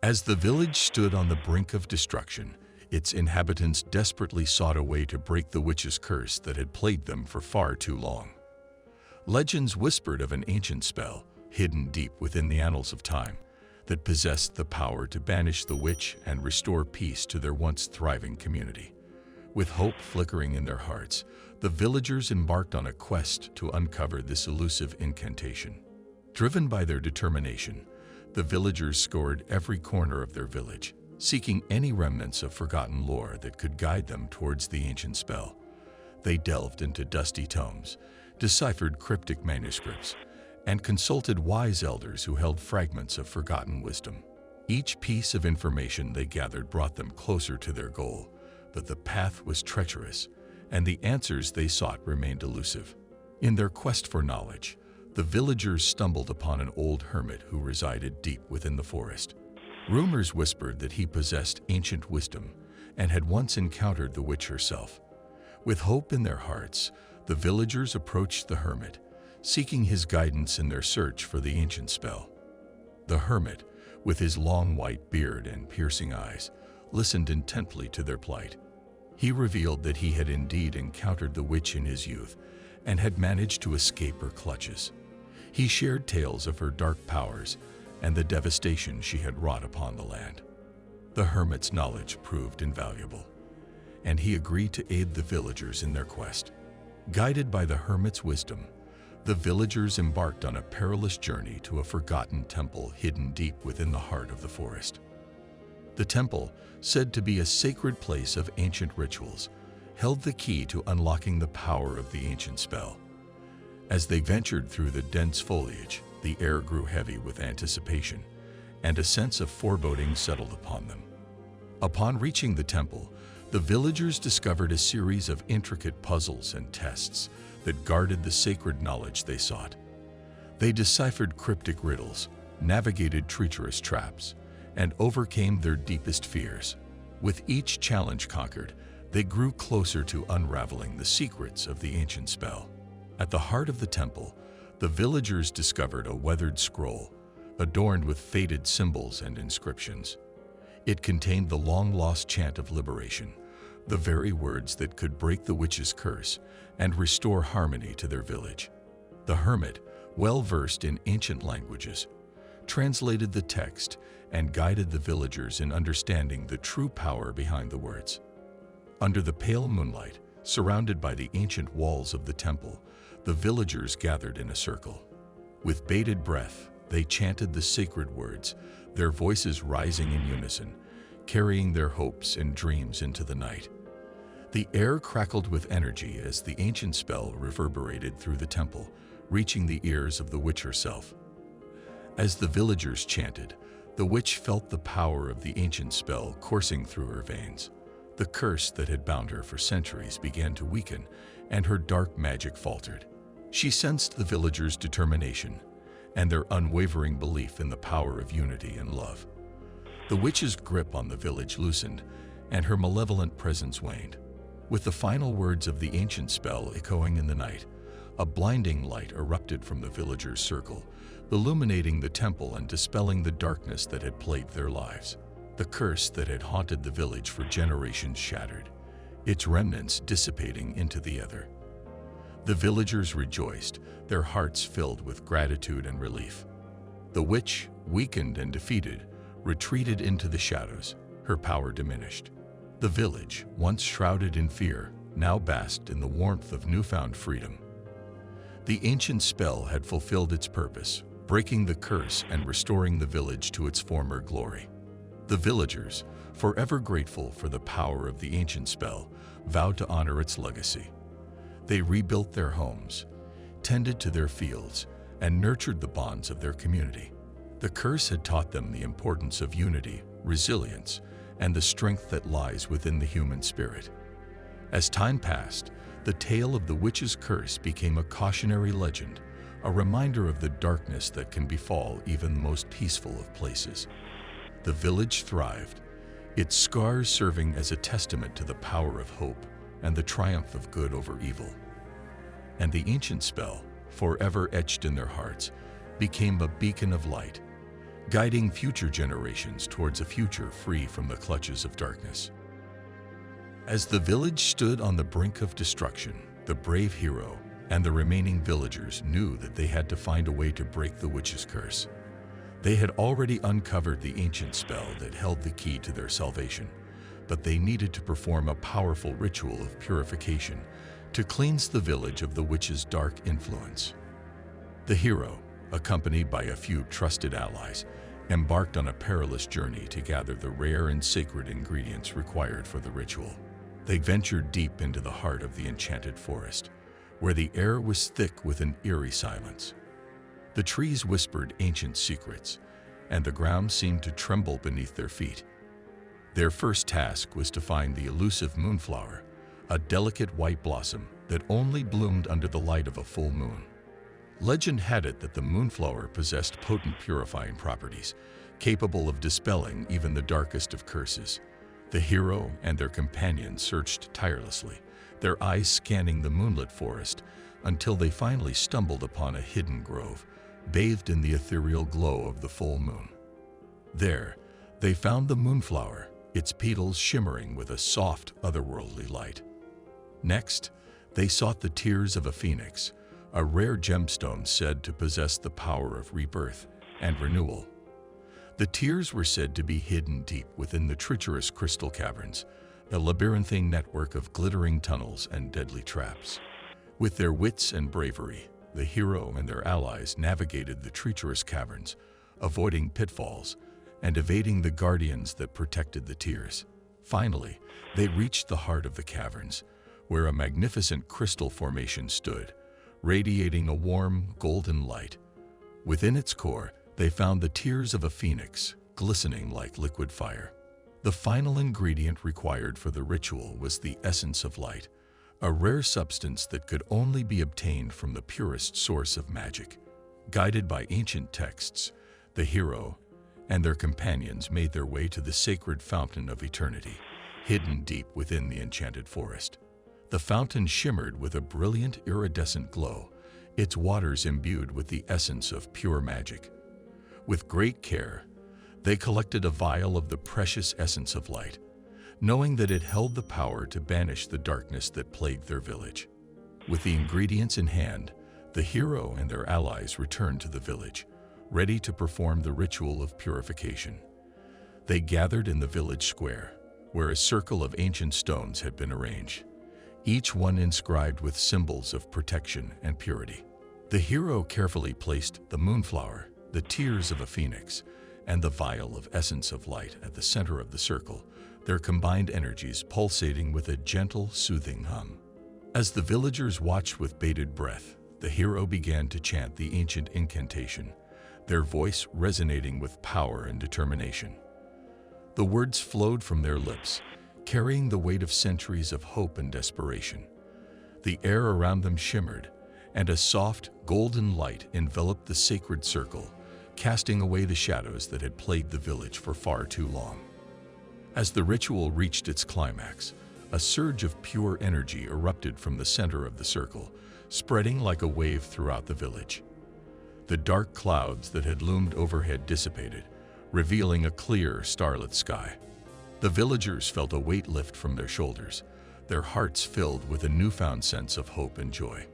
As the village stood on the brink of destruction, its inhabitants desperately sought a way to break the witch's curse that had plagued them for far too long. Legends whispered of an ancient spell, hidden deep within the annals of time, that possessed the power to banish the witch and restore peace to their once thriving community. With hope flickering in their hearts, the villagers embarked on a quest to uncover this elusive incantation. Driven by their determination, the villagers scoured every corner of their village, seeking any remnants of forgotten lore that could guide them towards the ancient spell. They delved into dusty tomes, deciphered cryptic manuscripts, and consulted wise elders who held fragments of forgotten wisdom. Each piece of information they gathered brought them closer to their goal, but the path was treacherous, and the answers they sought remained elusive. In their quest for knowledge, the villagers stumbled upon an old hermit who resided deep within the forest. Rumors whispered that he possessed ancient wisdom and had once encountered the witch herself. With hope in their hearts, the villagers approached the hermit, seeking his guidance in their search for the ancient spell. The hermit, with his long white beard and piercing eyes, listened intently to their plight. He revealed that he had indeed encountered the witch in his youth and had managed to escape her clutches. He shared tales of her dark powers and the devastation she had wrought upon the land. The hermit's knowledge proved invaluable, and he agreed to aid the villagers in their quest. Guided by the hermit's wisdom, the villagers embarked on a perilous journey to a forgotten temple hidden deep within the heart of the forest. The temple, said to be a sacred place of ancient rituals, held the key to unlocking the power of the ancient spell. As they ventured through the dense foliage, the air grew heavy with anticipation, and a sense of foreboding settled upon them. Upon reaching the temple, the villagers discovered a series of intricate puzzles and tests that guarded the sacred knowledge they sought. They deciphered cryptic riddles, navigated treacherous traps, and overcame their deepest fears. With each challenge conquered, they grew closer to unraveling the secrets of the ancient spell. At the heart of the temple, the villagers discovered a weathered scroll, adorned with faded symbols and inscriptions. It contained the long-lost chant of liberation, the very words that could break the witch's curse and restore harmony to their village. The hermit, well-versed in ancient languages, translated the text and guided the villagers in understanding the true power behind the words. Under the pale moonlight, surrounded by the ancient walls of the temple, the villagers gathered in a circle. With bated breath, they chanted the sacred words, their voices rising in unison, carrying their hopes and dreams into the night. The air crackled with energy as the ancient spell reverberated through the temple, reaching the ears of the witch herself. As the villagers chanted, the witch felt the power of the ancient spell coursing through her veins. The curse that had bound her for centuries began to weaken, and her dark magic faltered. She sensed the villagers' determination and their unwavering belief in the power of unity and love. The witch's grip on the village loosened, and her malevolent presence waned. With the final words of the ancient spell echoing in the night, a blinding light erupted from the villagers' circle, illuminating the temple and dispelling the darkness that had plagued their lives. The curse that had haunted the village for generations shattered, its remnants dissipating into the ether. The villagers rejoiced, their hearts filled with gratitude and relief. The witch, weakened and defeated, retreated into the shadows, her power diminished. The village, once shrouded in fear, now basked in the warmth of newfound freedom. The ancient spell had fulfilled its purpose, breaking the curse and restoring the village to its former glory. The villagers, forever grateful for the power of the ancient spell, vowed to honor its legacy. They rebuilt their homes, tended to their fields, and nurtured the bonds of their community. The curse had taught them the importance of unity, resilience, and the strength that lies within the human spirit. As time passed, the tale of the witch's curse became a cautionary legend, a reminder of the darkness that can befall even the most peaceful of places. The village thrived, its scars serving as a testament to the power of hope and the triumph of good over evil. And the ancient spell, forever etched in their hearts, became a beacon of light, guiding future generations towards a future free from the clutches of darkness. As the village stood on the brink of destruction, the brave hero and the remaining villagers knew that they had to find a way to break the witch's curse. They had already uncovered the ancient spell that held the key to their salvation, but they needed to perform a powerful ritual of purification to cleanse the village of the witch's dark influence. The hero, accompanied by a few trusted allies, embarked on a perilous journey to gather the rare and sacred ingredients required for the ritual. They ventured deep into the heart of the enchanted forest, where the air was thick with an eerie silence. The trees whispered ancient secrets, and the ground seemed to tremble beneath their feet. Their first task was to find the elusive moonflower, a delicate white blossom that only bloomed under the light of a full moon. Legend had it that the moonflower possessed potent purifying properties, capable of dispelling even the darkest of curses. The hero and their companions searched tirelessly, their eyes scanning the moonlit forest until they finally stumbled upon a hidden grove, bathed in the ethereal glow of the full moon. There, they found the moonflower, its petals shimmering with a soft, otherworldly light. Next, they sought the tears of a phoenix, a rare gemstone said to possess the power of rebirth and renewal. The tears were said to be hidden deep within the treacherous crystal caverns, a labyrinthine network of glittering tunnels and deadly traps. With their wits and bravery, the hero and their allies navigated the treacherous caverns, avoiding pitfalls and evading the guardians that protected the tears. Finally, they reached the heart of the caverns, where a magnificent crystal formation stood, radiating a warm, golden light. Within its core, they found the tears of a phoenix, glistening like liquid fire. The final ingredient required for the ritual was the essence of light, a rare substance that could only be obtained from the purest source of magic. Guided by ancient texts, the hero and their companions made their way to the sacred fountain of eternity, hidden deep within the enchanted forest. The fountain shimmered with a brilliant iridescent glow, its waters imbued with the essence of pure magic. With great care, they collected a vial of the precious essence of light, knowing that it held the power to banish the darkness that plagued their village. With the ingredients in hand, the hero and their allies returned to the village, ready to perform the ritual of purification. They gathered in the village square, where a circle of ancient stones had been arranged, each one inscribed with symbols of protection and purity. The hero carefully placed the moonflower, the tears of a phoenix, and the vial of essence of light at the center of the circle, their combined energies pulsating with a gentle, soothing hum. As the villagers watched with bated breath, the hero began to chant the ancient incantation, their voice resonating with power and determination. The words flowed from their lips, carrying the weight of centuries of hope and desperation. The air around them shimmered, and a soft, golden light enveloped the sacred circle, casting away the shadows that had plagued the village for far too long. As the ritual reached its climax, a surge of pure energy erupted from the center of the circle, spreading like a wave throughout the village. The dark clouds that had loomed overhead dissipated, revealing a clear, starlit sky. The villagers felt a weight lift from their shoulders, their hearts filled with a newfound sense of hope and joy.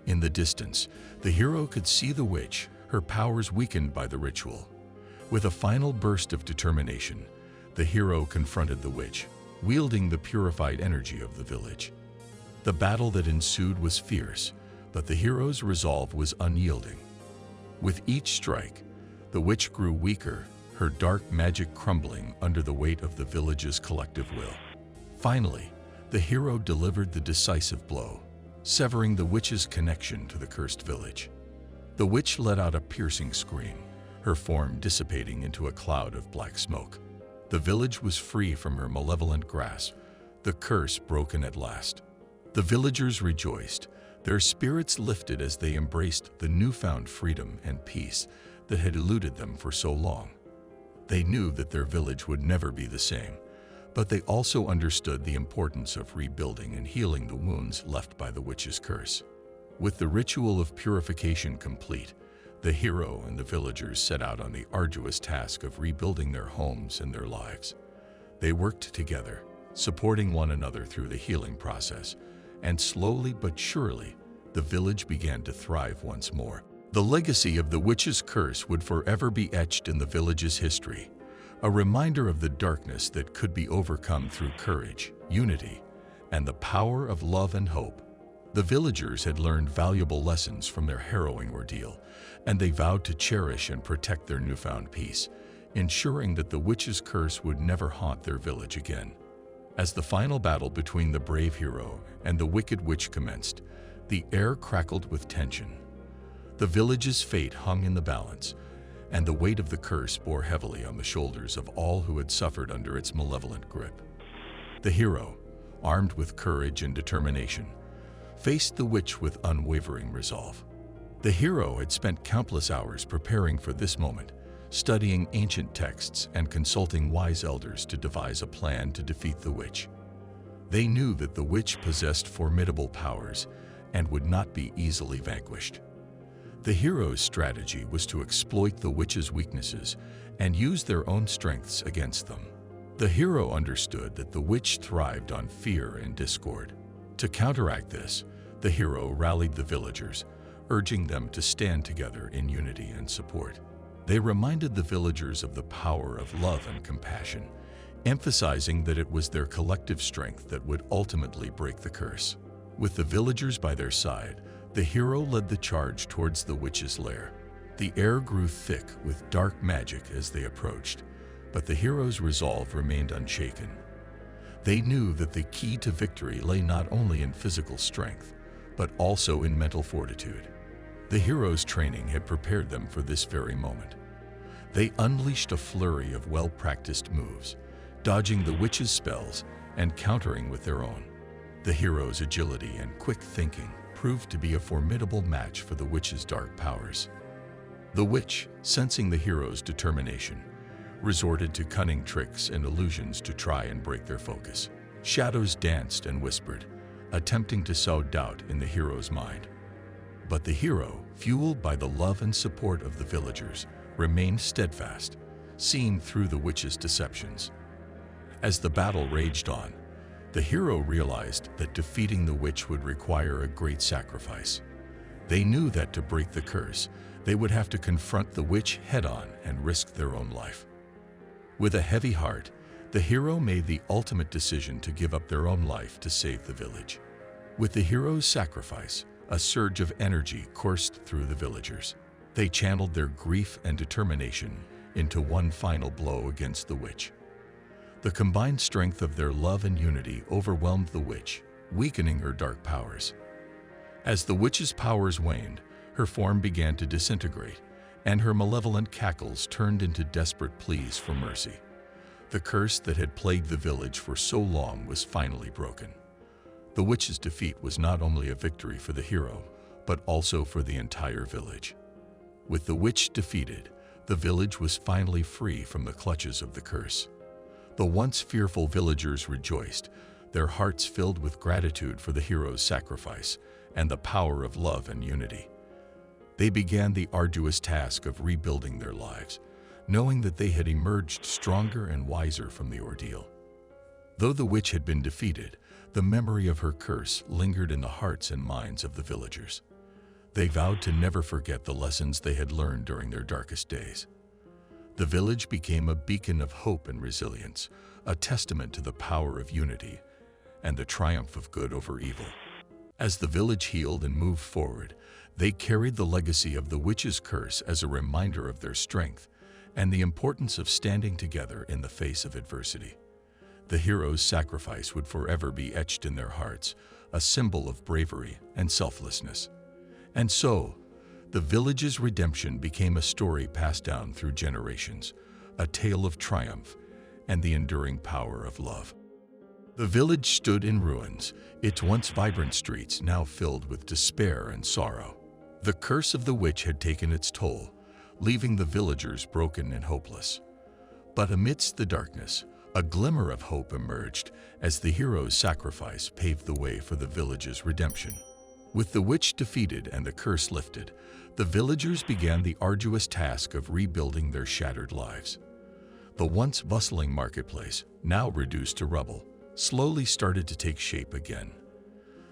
In the distance, the hero could see the witch, her powers weakened by the ritual. With a final burst of determination, the hero confronted the witch, wielding the purified energy of the village. The battle that ensued was fierce, but the hero's resolve was unyielding. With each strike, the witch grew weaker, her dark magic crumbling under the weight of the village's collective will. Finally, the hero delivered the decisive blow, severing the witch's connection to the cursed village. The witch let out a piercing scream, her form dissipating into a cloud of black smoke. The village was free from her malevolent grasp, the curse broken at last. The villagers rejoiced, their spirits lifted as they embraced the newfound freedom and peace that had eluded them for so long. They knew that their village would never be the same, but they also understood the importance of rebuilding and healing the wounds left by the witch's curse. With the ritual of purification complete, The hero and the villagers set out on the arduous task of rebuilding their homes and their lives. They worked together, supporting one another through the healing process, and slowly but surely, the village began to thrive once more. The legacy of the witch's curse would forever be etched in the village's history, a reminder of the darkness that could be overcome through courage, unity, and the power of love and hope. The villagers had learned valuable lessons from their harrowing ordeal, and they vowed to cherish and protect their newfound peace, ensuring that the witch's curse would never haunt their village again. As the final battle between the brave hero and the wicked witch commenced, the air crackled with tension. The village's fate hung in the balance, and the weight of the curse bore heavily on the shoulders of all who had suffered under its malevolent grip. The hero, armed with courage and determination, faced the witch with unwavering resolve. The hero had spent countless hours preparing for this moment, studying ancient texts and consulting wise elders to devise a plan to defeat the witch. They knew that the witch possessed formidable powers and would not be easily vanquished. The hero's strategy was to exploit the witch's weaknesses and use their own strengths against them. The hero understood that the witch thrived on fear and discord. To counteract this, the hero rallied the villagers, urging them to stand together in unity and support. They reminded the villagers of the power of love and compassion, emphasizing that it was their collective strength that would ultimately break the curse. With the villagers by their side, the hero led the charge towards the witch's lair. The air grew thick with dark magic as they approached, but the hero's resolve remained unshaken. They knew that the key to victory lay not only in physical strength, but also in mental fortitude. The hero's training had prepared them for this very moment. They unleashed a flurry of well-practiced moves, dodging the witch's spells and countering with their own. The hero's agility and quick thinking proved to be a formidable match for the witch's dark powers. The witch, sensing the hero's determination, resorted to cunning tricks and illusions to try and break their focus. Shadows danced and whispered, attempting to sow doubt in the hero's mind. But the hero, fueled by the love and support of the villagers, remained steadfast, seeing through the witch's deceptions. As the battle raged on, the hero realized that defeating the witch would require a great sacrifice. They knew that to break the curse, they would have to confront the witch head-on and risk their own life. With a heavy heart, the hero made the ultimate decision to give up their own life to save the village. With the hero's sacrifice, a surge of energy coursed through the villagers. They channeled their grief and determination into one final blow against the witch. The combined strength of their love and unity overwhelmed the witch, weakening her dark powers. As the witch's powers waned, her form began to disintegrate, and her malevolent cackles turned into desperate pleas for mercy. The curse that had plagued the village for so long was finally broken. The witch's defeat was not only a victory for the hero, but also for the entire village. With the witch defeated, the village was finally free from the clutches of the curse. The once fearful villagers rejoiced, their hearts filled with gratitude for the hero's sacrifice and the power of love and unity. They began the arduous task of rebuilding their lives, knowing that they had emerged stronger and wiser from the ordeal. Though the witch had been defeated, the memory of her curse lingered in the hearts and minds of the villagers. They vowed to never forget the lessons they had learned during their darkest days. The village became a beacon of hope and resilience, a testament to the power of unity and the triumph of good over evil. As the village healed and moved forward, they carried the legacy of the witch's curse as a reminder of their strength and the importance of standing together in the face of adversity. The hero's sacrifice would forever be etched in their hearts, a symbol of bravery and selflessness. And so, the village's redemption became a story passed down through generations, a tale of triumph and the enduring power of love. The village stood in ruins, its once vibrant streets now filled with despair and sorrow. The curse of the witch had taken its toll, leaving the villagers broken and hopeless. But amidst the darkness, a glimmer of hope emerged as the hero's sacrifice paved the way for the village's redemption. With the witch defeated and the curse lifted, the villagers began the arduous task of rebuilding their shattered lives. The once bustling marketplace, now reduced to rubble, slowly started to take shape again.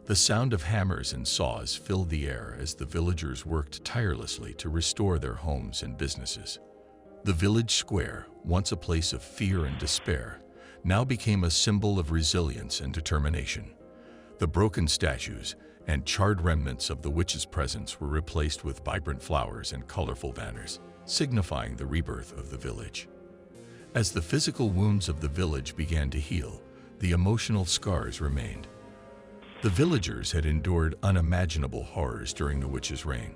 The sound of hammers and saws filled the air as the villagers worked tirelessly to restore their homes and businesses. The village square, once a place of fear and despair, now became a symbol of resilience and determination. The broken statues and charred remnants of the witch's presence were replaced with vibrant flowers and colorful banners, signifying the rebirth of the village. As the physical wounds of the village began to heal, the emotional scars remained. The villagers had endured unimaginable horrors during the witch's reign,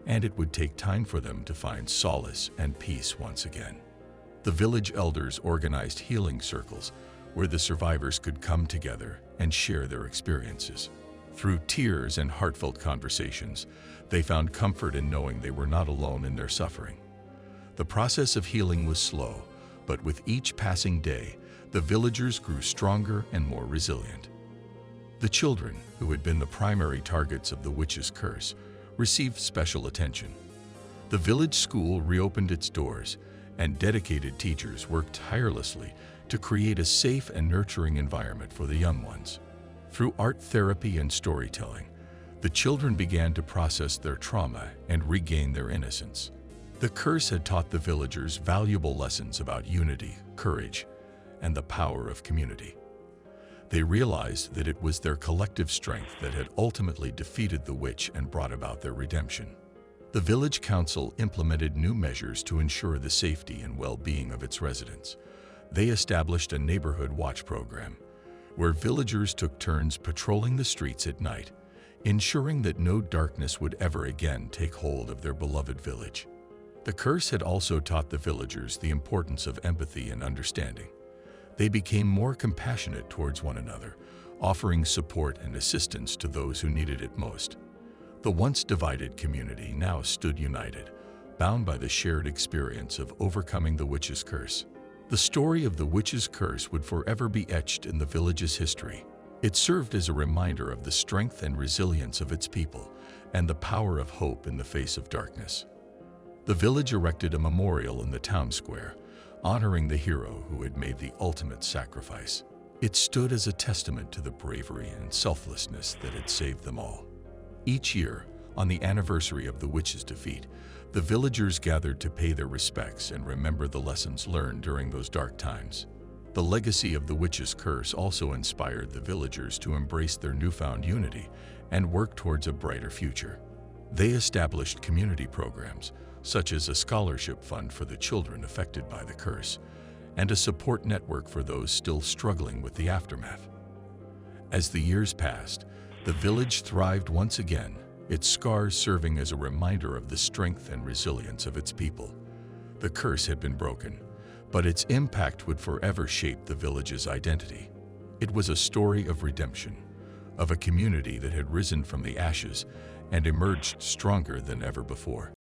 and it would take time for them to find solace and peace once again. The village elders organized healing circles where the survivors could come together and share their experiences. Through tears and heartfelt conversations, they found comfort in knowing they were not alone in their suffering. The process of healing was slow, but with each passing day, the villagers grew stronger and more resilient. The children, who had been the primary targets of the witch's curse, received special attention. The village school reopened its doors, and dedicated teachers worked tirelessly to create a safe and nurturing environment for the young ones. Through art therapy and storytelling, the children began to process their trauma and regain their innocence. The curse had taught the villagers valuable lessons about unity, courage, and the power of community. They realized that it was their collective strength that had ultimately defeated the witch and brought about their redemption. The village council implemented new measures to ensure the safety and well-being of its residents. They established a neighborhood watch program, where villagers took turns patrolling the streets at night, ensuring that no darkness would ever again take hold of their beloved village. The curse had also taught the villagers the importance of empathy and understanding. They became more compassionate towards one another, offering support and assistance to those who needed it most. The once divided community now stood united, bound by the shared experience of overcoming the witch's curse. The story of the witch's curse would forever be etched in the village's history. It served as a reminder of the strength and resilience of its people and the power of hope in the face of darkness. The village erected a memorial in the town square, honoring the hero who had made the ultimate sacrifice. It stood as a testament to the bravery and selflessness that had saved them all. Each year, on the anniversary of the witch's defeat, the villagers gathered to pay their respects and remember the lessons learned during those dark times. The legacy of the witch's curse also inspired the villagers to embrace their newfound unity and work towards a brighter future. They established community programs, such as a scholarship fund for the children affected by the curse, and a support network for those still struggling with the aftermath. As the years passed, the village thrived once again, its scars serving as a reminder of the strength and resilience of its people. The curse had been broken, but its impact would forever shape the village's identity. It was a story of redemption, of a community that had risen from the ashes and emerged stronger than ever before.